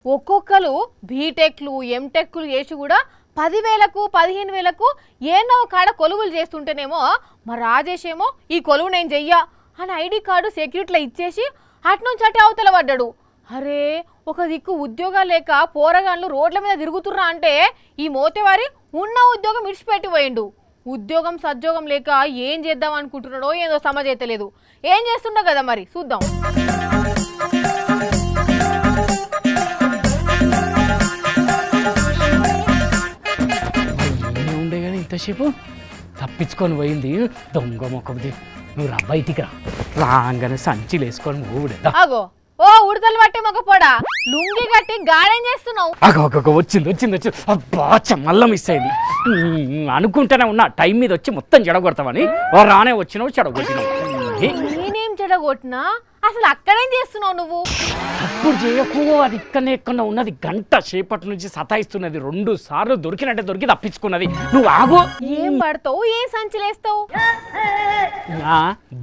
ఒక్కొక్కరు బీటెక్లు ఎంటెక్లు చేసి కూడా 10,000కు 15,000కు ఏనో కాడ కొలువులు చేస్తుంటేనేమో మా రాజేష్ ఏమో ఈ కొలువు నేను చెయ్యా అని ఐడి కార్డు సెక్యూరిటీలో ఇచ్చేసి అట్నుంచి అటే అవతల పడ్డాడు. అరే ఒక దిక్కు ఉద్యోగాలు లేక పోరగాళ్ళు రోడ్ల మీద తిరుగుతుర్రా అంటే ఈ మోతేవారి ఉన్న ఉద్యోగం విడిచిపెట్టి పోయిండు. ఉద్యోగం సద్యోగం లేక ఏం చేద్దాం అనుకుంటున్నాడో ఏదో సమజైతలేదు. ఏం చేస్తుండో కదా మరి చూద్దాం. ఇంతసేపు తప్పించుకొని పోయింది దొంగ మొక్కది. నువ్వు రా బయటికి రాగానే సంచిలు వేసుకొని ఊడేదా. అగో ఓ ఉడతలు పట్టే మొక్కపోడా లుంగి కట్టి గాడేం చేస్తున్నావు? అగో వచ్చింది అబ్బా మళ్ళా మిస్ అయింది. అనుకుంటూనే ఉన్నా టైం మీద వచ్చి మొత్తం చెడగొడతావని. రానే వచ్చినావు చెడగొట్టినావు. నేనేం చెడగొట్టినా? అసలు అక్కడేం చేస్తున్నావు నువ్వు? అప్పుడు చేయకు, అది ఎక్కడనే ఉన్నది. గంట సేపటి నుంచి సతాయిస్తున్నది. 2 సార్లు దొరికినట్టే దొరికి తప్పించుకున్నది. నువ్వు ఆగు. ఏం పడతావు? ఏం సంచిలేస్తావు?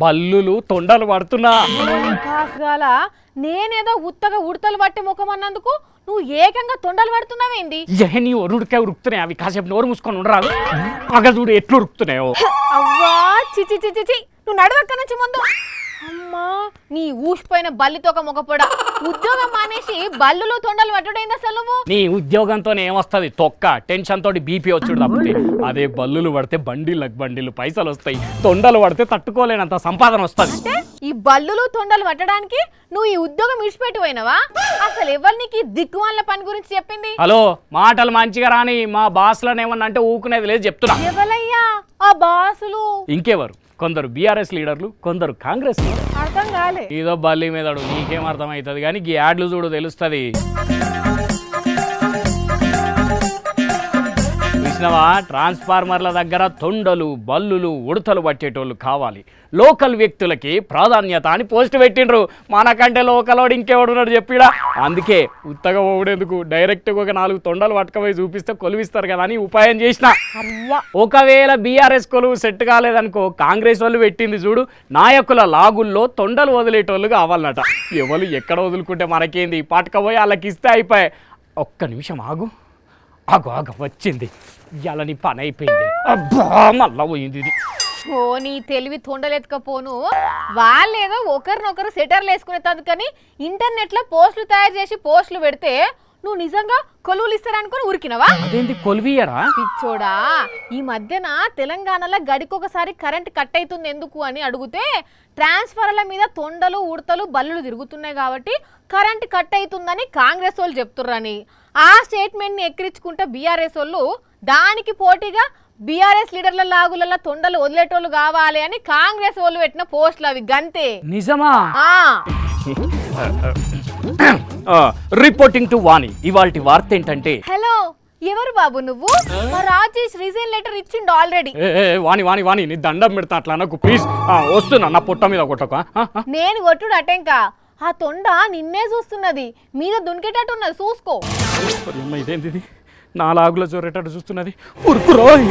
బల్లులు తొండలు పడుతున్నా. కాసుగాల నేనేదో ఉత్తగా ఉడతలు పట్టి ముఖం అన్నందుకు నువ్వు ఏకంగా తొండలు పడుతున్నావేంది? నీ ఒరుడికాయ ఉరుకుతున్నాయి. అవి కాసేపు నోరు మూసుకొని ఉండరాదు. అగదుడు ఎట్లు ఉరుకుతున్నాయో. అవ్వా చిచి నువ్వు నడవక్క నుంచి ముందు. అమ్మా నీ ఊసిపోయిన బల్లితో ఒక మొగపొడ. ఉద్యోగం మానేసి బల్లులు తొండలు పట్టుడైంది అసలు నువ్వు. నీ ఉద్యోగంతోనే ఏమొస్తుంది? తొక్క టెన్షన్ తోటి బీపీ వచ్చుడు తప్పితే. అదే బల్లులు పడితే బండిలు పైసలు వస్తాయి. తొండలు పడితే తట్టుకోలేనంత సంపాదన వస్తుంది. అంటే ఈ బల్లులు తొండలు పట్టడానికి నువ్వు ఈ ఉద్యోగం విడిచిపెట్టి పోయినవా? అసలు ఎవరు నీకు దిక్కుమాల పని గురించి చెప్పింది? హలో, మాటలు మంచిగా రాని. మా బాసులను ఏమన్నా అంటే ఊకునేది లేదు చెప్తున్నా. ఎవరయ్యా ఆ బాసులు? ఇంకెవరు? కొందరు బీఆర్ఎస్ లీడర్లు, కొందరు కాంగ్రెస్ లీడర్లు. అర్థం కాలే. ఏదో బల్లి మీదడు నీకేం అర్థం అవుతుంది కానీ ఈ యాడ్లు చూడు తెలుస్తుంది. చూసినవా? ట్రాన్స్ఫార్మర్ల దగ్గర తొండలు బల్లులు ఉడతలు పట్టేటోళ్ళు కావాలి. లోకల్ వ్యక్తులకి ప్రాధాన్యత అని పోస్ట్ పెట్టిండ్రు. మనకంటే లోకలోడు ఇంకెవడున్నాడు చెప్పిడా? అందుకే ఉత్తగా ఓడేందుకు డైరెక్ట్గా ఒక 4 తొండలు పట్టుకపోయి చూపిస్తే కొలువిస్తారు కదా అని ఉపాయం చేసిన. ఒకవేళ బీఆర్ఎస్ కొలువు సెట్ కాలేదనుకో, కాంగ్రెస్ వాళ్ళు పెట్టింది చూడు, నాయకుల లాగుల్లో తొండలు వదిలేటోళ్ళు కావాలన్నట. ఎవరు ఎక్కడ వదులుకుంటే మనకేంది? పట్టుకపోయి వాళ్ళకి ఇస్తే అయిపోయాయి. ఒక్క నిమిషం ఆగు. వచ్చింది. ఇలా నీ పని అయిపోయింది. అబ్బా మళ్ళా పోయింది ఇది. ఓ నీ తెలివి తొండలెత్తుకపోను. వాళ్ళేదో ఒకరినొకరు సెటర్లు వేసుకునే కానీ ఇంటర్నెట్లో పోస్టులు తయారు చేసి పోస్టులు పెడితే నువ్వు నిజంగా కొలువులు ఇస్తారనుకొని ఉరికినవా? అదేంటి కొలువియరా? పిచ్చోడా, ఈ మధ్యన తెలంగాణలో గడికొకసారి కరెంట్ కట్ అవుతుంది ఎందుకు అని అడిగితే ట్రాన్స్ఫార్మర్ల మీద తొండలు ఉడతలు బల్లులు తిరుగుతున్నాయి కాబట్టి కరెంట్ కట్ అవుతుందని కాంగ్రెస్ వాళ్ళు చెప్తుర్రని ఆ స్టేట్మెంట్ని ఎక్కిరించుకుంటే బీఆర్ఎస్ వాళ్ళు దానికి పోటీగా బీఆర్ఎస్ లీడర్ల లాగులలో తొండలు వదిలేటోళ్ళు కావాలి అని కాంగ్రెస్ వాళ్ళు పెట్టిన పోస్టులు అవి గంతే. నిజమా? రిపోర్టింగ్ టు వాణి. ఇవాల్టి వార్త ఏంటంటే, హలో ఎవరు బాబు నువ్వు? మా రాజేష్ రిజైన్ లెటర్ ఇచ్చిండు ఆల్రెడీ. వాణి నీ దండం పెడతా అట్లా నాకు ప్లీజ్. వస్తున్నా, నా పొట్ట మీద కొట్టక. నేను కొట్టుడు అటెంకా, ఆ తొండ నిన్నే చూస్తున్నది. మీద దునికేటట్టు ఉన్నది చూసుకో. ఇదేంటిది? నా లాగులో చోరేటట్టు చూస్తున్నది. ఉరుకురోయ్.